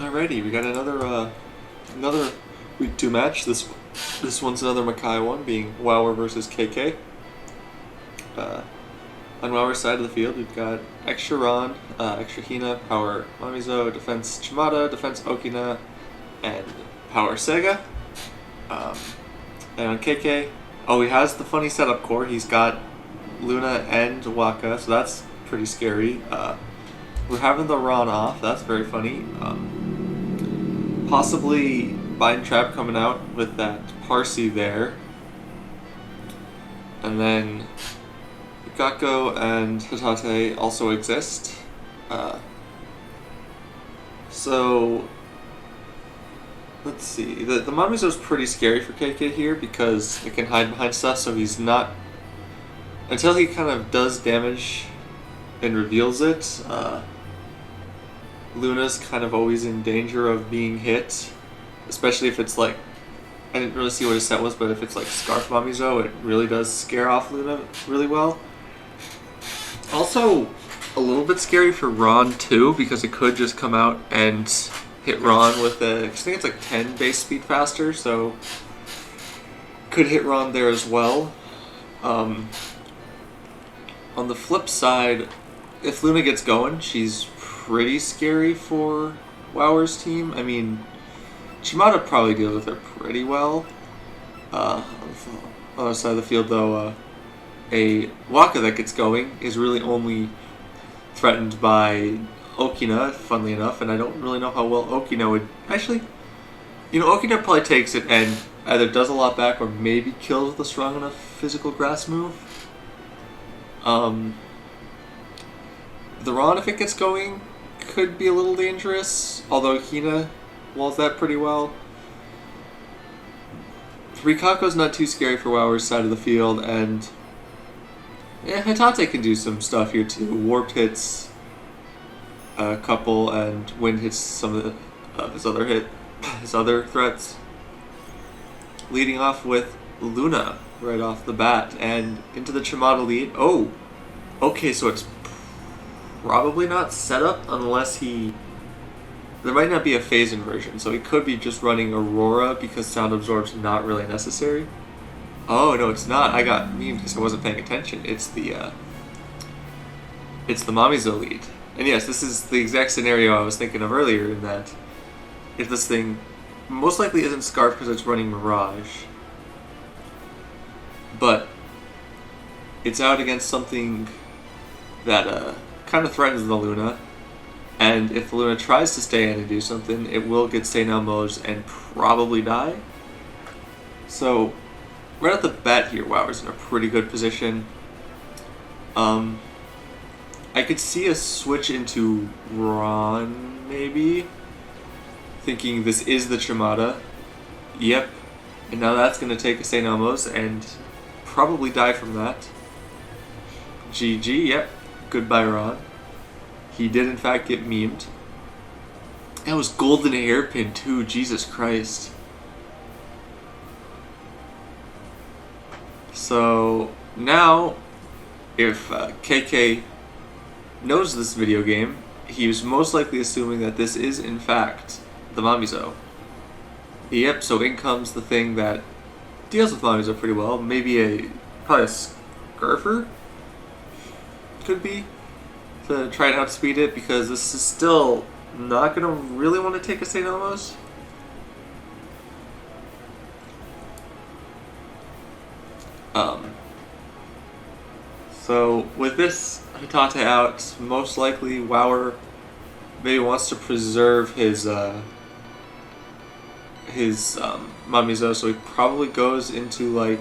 Alrighty, we got another week 2 match. This one's another Makai one, being Wower versus KK. On Wower's side of the field, we've got extra Ron, extra Hina, power Mamizo, defense Chimata, defense Okina, and power Sega. And on KK, he has the funny setup core. He's got Luna and Waka, so that's pretty scary. We're having the Ron off. That's very funny. Possibly Bind Trap coming out with that Parsi there. And then Gakko and Hitate also exist. So let's see. The Mamizo's pretty scary for KK here because it can hide behind stuff, so he's not... Until he kind of does damage and reveals it, Luna's kind of always in danger of being hit, especially if it's like... I didn't really see what his set was, but if it's like Scarf Mamizo, it really does scare off Luna really well. Also, a little bit scary for Ron too, because it could just come out and hit Ron with I think it's like 10 base speed faster, so could hit Ron there as well. On the flip side, if Luna gets going, she's pretty scary for Wower's team. I mean, Chimata probably deals with her pretty well. On the other side of the field, though, a Waka that gets going is really only threatened by Okina, funnily enough, and I don't really know how well Okina would... Actually, Okina probably takes it and either does a lot back or maybe kills with a strong enough physical grass move. The Ron, if it gets going, could be a little dangerous, although Hina walls that pretty well. Rikako's not too scary for Wower's side of the field, and Hitate can do some stuff here too. Warp hits a couple, and Wind hits some of his other threats. Leading off with Luna right off the bat, and into the Chimata lead. Oh, okay, so it's probably not set up unless he... There might not be a phase inversion, so he could be just running Aurora because Sound Absorb's not really necessary. Oh, no, it's not. I got memed because I wasn't paying attention. It's the Mamizo lead. And yes, this is the exact scenario I was thinking of earlier, in that if this thing most likely isn't Scarf because it's running Mirage, but it's out against something that kind of threatens the Luna, and if the Luna tries to stay in and do something, it will get Stay Now modes and probably die. So right off the bat here, Wower's in a pretty good position. I could see a switch into Ron, maybe, thinking this is the Chimata. Yep, and now that's going to take a Stay Now modes and probably die from that. GG, yep, goodbye Ron. He did in fact get memed. That was golden hairpin too, Jesus Christ. So now, if KK knows this video game, he was most likely assuming that this is in fact the Mamizo. Yep, so in comes the thing that deals with Mamizo pretty well. Maybe probably a Scarfer? Could be, to try and outspeed it, because this is still not going to really want to take a St. Elmo's. So with this Hitate out, most likely Wower maybe wants to preserve his Mamizo, so he probably goes into like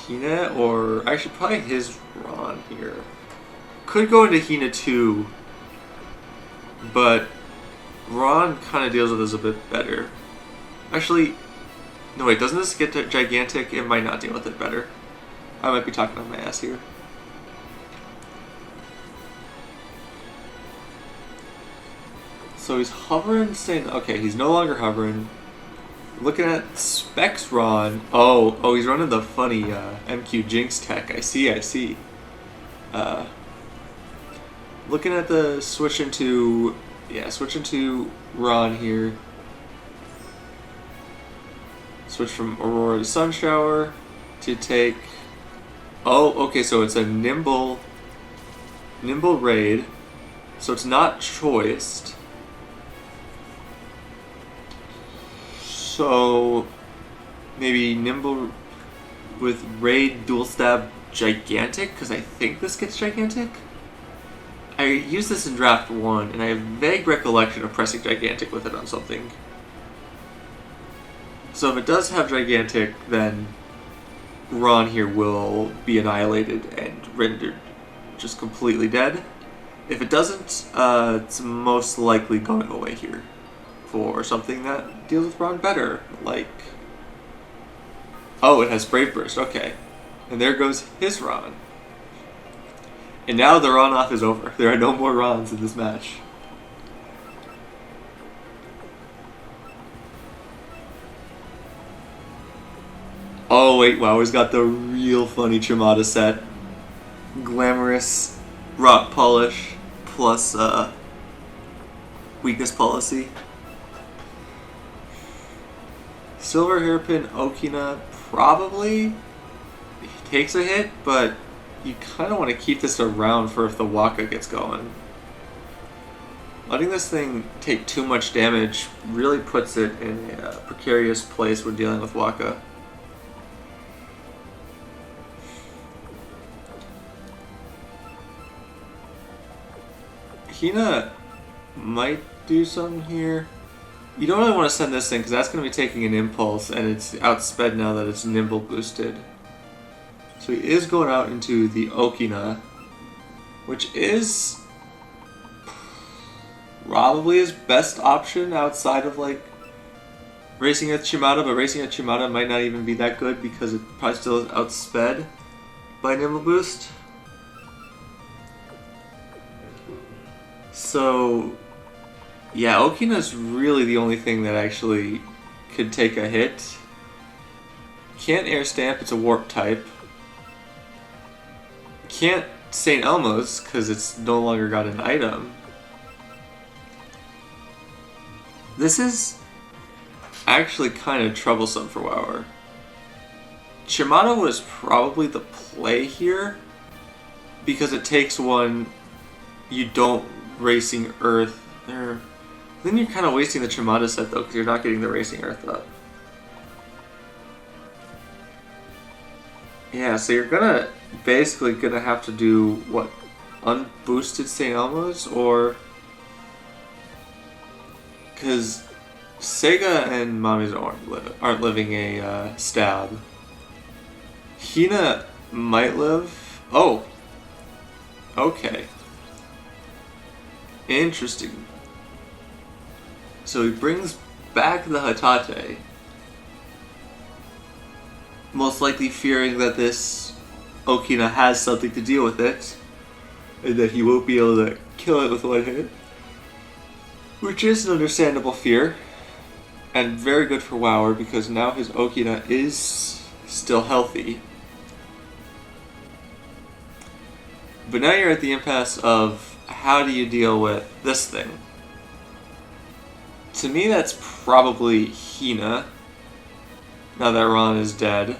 Hina, or actually probably his Ron here. Could go into Hina too, but Ron kind of deals with this a bit better. Actually, no wait, doesn't this get to gigantic? It might not deal with it better. I might be talking on my ass here. So he's hovering, saying, okay, he's no longer hovering. Looking at Specs Ron. Oh, he's running the funny MQ Jinx tech. I see. Looking at the switch into Yeah, switching to Ron here. Switch from Aurora to Sunshower to take. Oh, okay, so it's a nimble raid. So it's not choiced. So maybe nimble with raid dual stab gigantic, because I think this gets gigantic. I used this in draft 1, and I have vague recollection of pressing gigantic with it on something. So if it does have gigantic, then Ron here will be annihilated and rendered just completely dead. If it doesn't, it's most likely going away here for something that deals with Ron better, like... Oh, it has Brave Burst, okay. And there goes his Ron. And now the Ron off is over. There are no more Rons in this match. Oh wait, wow, he's got the real funny chimata set. Glamorous rock polish plus weakness policy. Silver hairpin Okina probably takes a hit, but you kind of want to keep this around for if the Waka gets going. Letting this thing take too much damage really puts it in a precarious place when dealing with Waka. Hina might do something here. You don't really want to send this thing because that's going to be taking an impulse, and it's outsped now that it's nimble boosted. So he is going out into the Okina, which is probably his best option outside of like racing at Chimata, but racing at Chimata might not even be that good because it probably still is outsped by nimble boost. So yeah, Okina's really the only thing that actually could take a hit. Can't air stamp, it's a warp type. Can't St. Elmo's because it's no longer got an item. This is actually kind of troublesome for WoWer. Chimata was probably the play here because it takes one you don't racing Earth there. Then you're kind of wasting the Chimata set though because you're not getting the racing Earth up. Yeah, so you're basically gonna have to do what, unboosted St. Elmo's, or because Sega and Mommies aren't living a stab. Hina might live. Oh, okay, interesting. So he brings back the Hatate. Most likely fearing that this Okina has something to deal with it, and that he won't be able to kill it with one hit. Which is an understandable fear, and very good for WoWer because now his Okina is still healthy. But now you're at the impasse of how do you deal with this thing? To me that's probably Hina, now that Ron is dead.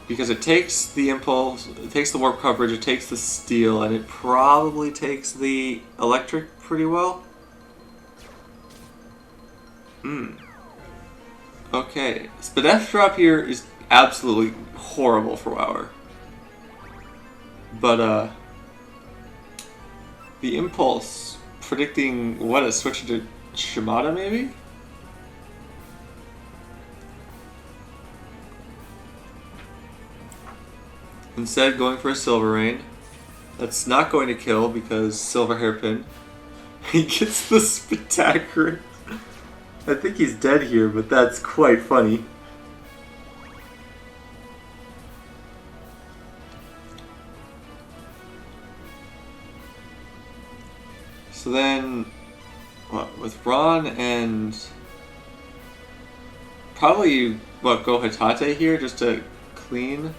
Because it takes the impulse, it takes the warp coverage, it takes the steel, and it probably takes the electric pretty well. Okay, the death drop here is absolutely horrible for WoWer. But the impulse predicting what, a switch to Chimata maybe? Instead, going for a Silver Rain. That's not going to kill because Silver Hairpin. He gets the Spectacular. I think he's dead here, but that's quite funny. So then, what, with Ron and probably you, go Hatate here just to clean?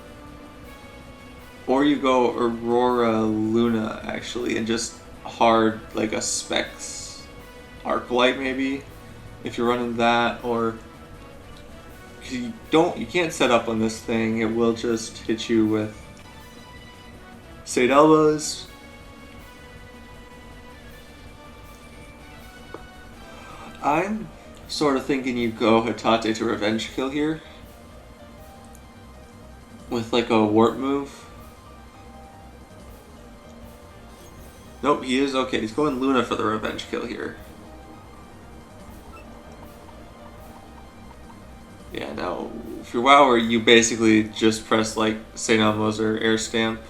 Or you go Aurora Luna, actually, and just hard, like a Specs arc light maybe, if you're running that, or you can't set up on this thing. It will just hit you with St. Elmo's. I'm sort of thinking you go Hatate to revenge kill here with like a warp move. Nope, he is okay. He's going Luna for the revenge kill here. Yeah, now, if you're WoWer, you basically just press like St. Elmo's or Air Stamp.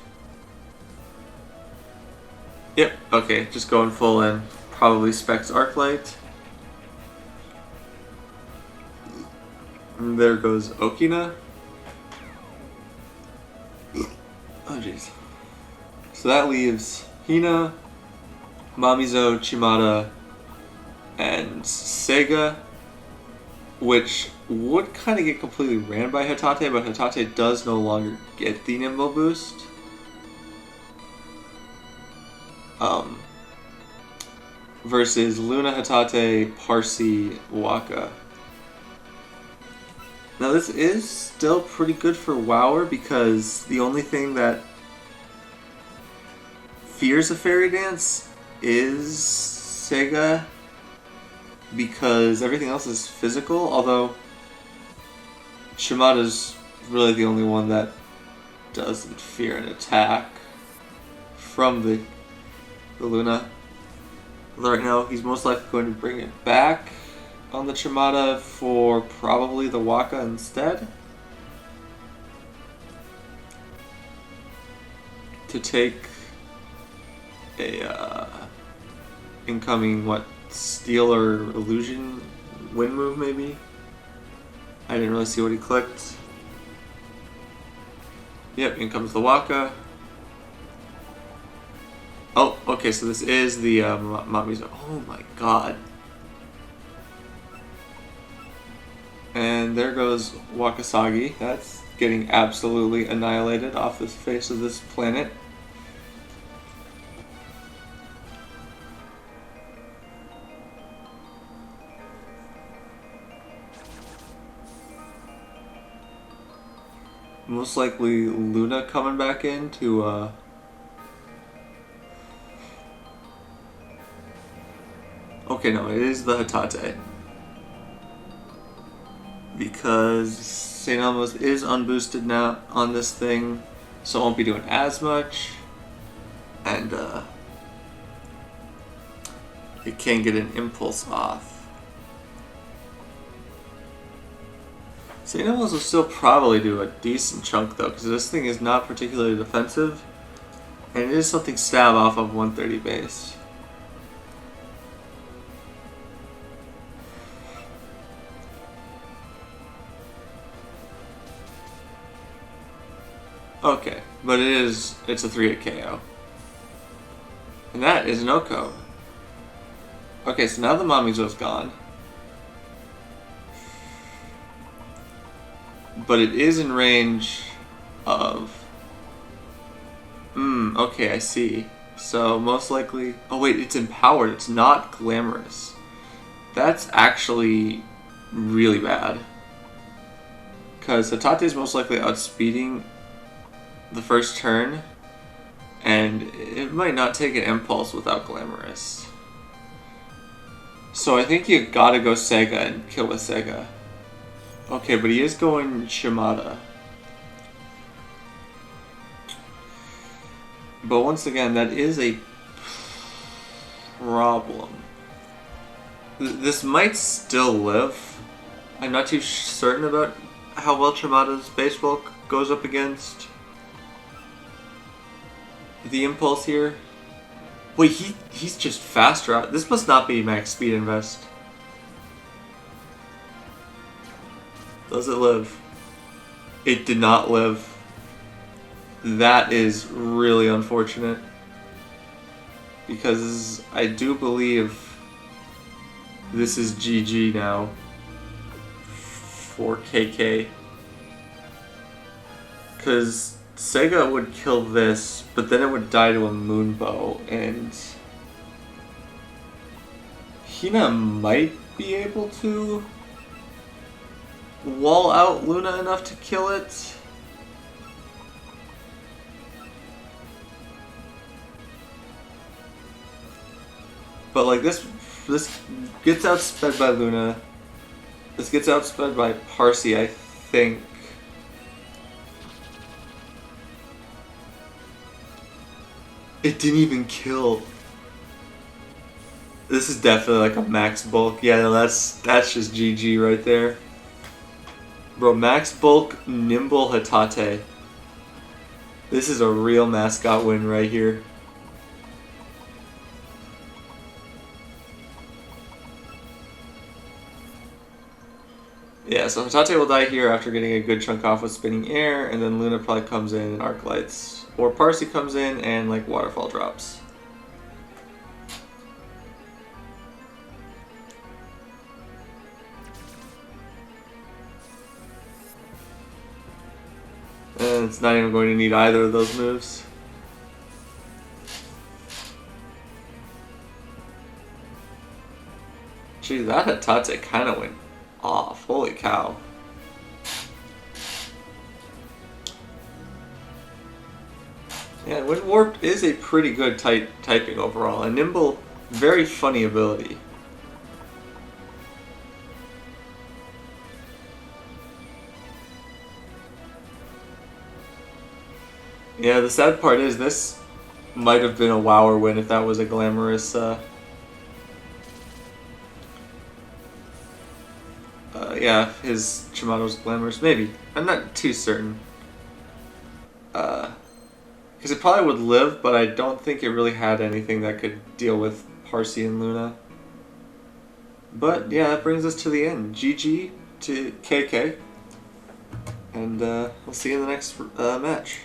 Yep, okay, just going full in. Probably Specs Arclight. And there goes Okina. Oh jeez. So that leaves Hina, Mamizo, Chimata, and Sega, which would kind of get completely ran by Hatate, but Hatate does no longer get the Nimble boost. Versus Luna, Hatate, Parsi, Waka. Now this is still pretty good for WoWer because the only thing that fears a Fairy Dance is Sega, because everything else is physical, although Shimata's really the only one that doesn't fear an attack from the Luna. Although right now he's most likely going to bring it back on the Chimata for probably the Waka instead. To take a incoming, Steel or Illusion wind move maybe? I didn't really see what he clicked. Yep, in comes the Waka. Oh, okay, so this is the Mamizo. Oh my god. And there goes Wakasagi. That's getting absolutely annihilated off the face of this planet. Most likely Luna coming back in to okay, no, it is the Hatate. Because St. Elmo's is unboosted now on this thing, so it won't be doing as much. And it can get an impulse off. St. Elmo's will still probably do a decent chunk though, because this thing is not particularly defensive, and it is something stab off of 130 base. Okay, but it's a 3-hit KO. And that is an Oko. Okay, so now the Mamizo's gone. But it is in range of... okay, I see. So most likely... Oh wait, it's empowered, it's not glamorous. That's actually really bad. Because Hatate is most likely outspeeding the first turn, and it might not take an impulse without glamorous. So I think you gotta go Sega and kill with Sega. Okay, but he is going Chimata. But once again, that is a problem. This might still live. I'm not too certain about how well Chimata's base bulk goes up against the impulse here. Wait, he's just faster out. This must not be max speed invest. Does it live? It did not live. That is really unfortunate. Because I do believe this is GG now for KK. Because Sega would kill this, but then it would die to a Moonbow, and Hina might be able to wall out Luna enough to kill it. But like this gets outsped by Luna. This gets outsped by Parsi, I think. It didn't even kill. This is definitely like a max bulk. Yeah, no, that's just GG right there. Bro, max bulk nimble Hatate. This is a real mascot win right here. Yeah, so Hatate will die here after getting a good chunk off with spinning air, and then Luna probably comes in and arc lights. Or Parsi comes in and like waterfall drops. And it's not even going to need either of those moves. Gee, that Hatate kind of went off. Holy cow. Yeah, Wind Warp is a pretty good typing overall. And Nimble, very funny ability. Yeah, the sad part is this might have been a Wower win if that was a glamorous yeah, his Chimato's glamorous. Maybe. I'm not too certain. Because it probably would live, but I don't think it really had anything that could deal with Parsi and Luna. But yeah, that brings us to the end. GG to KK. And we'll see you in the next match.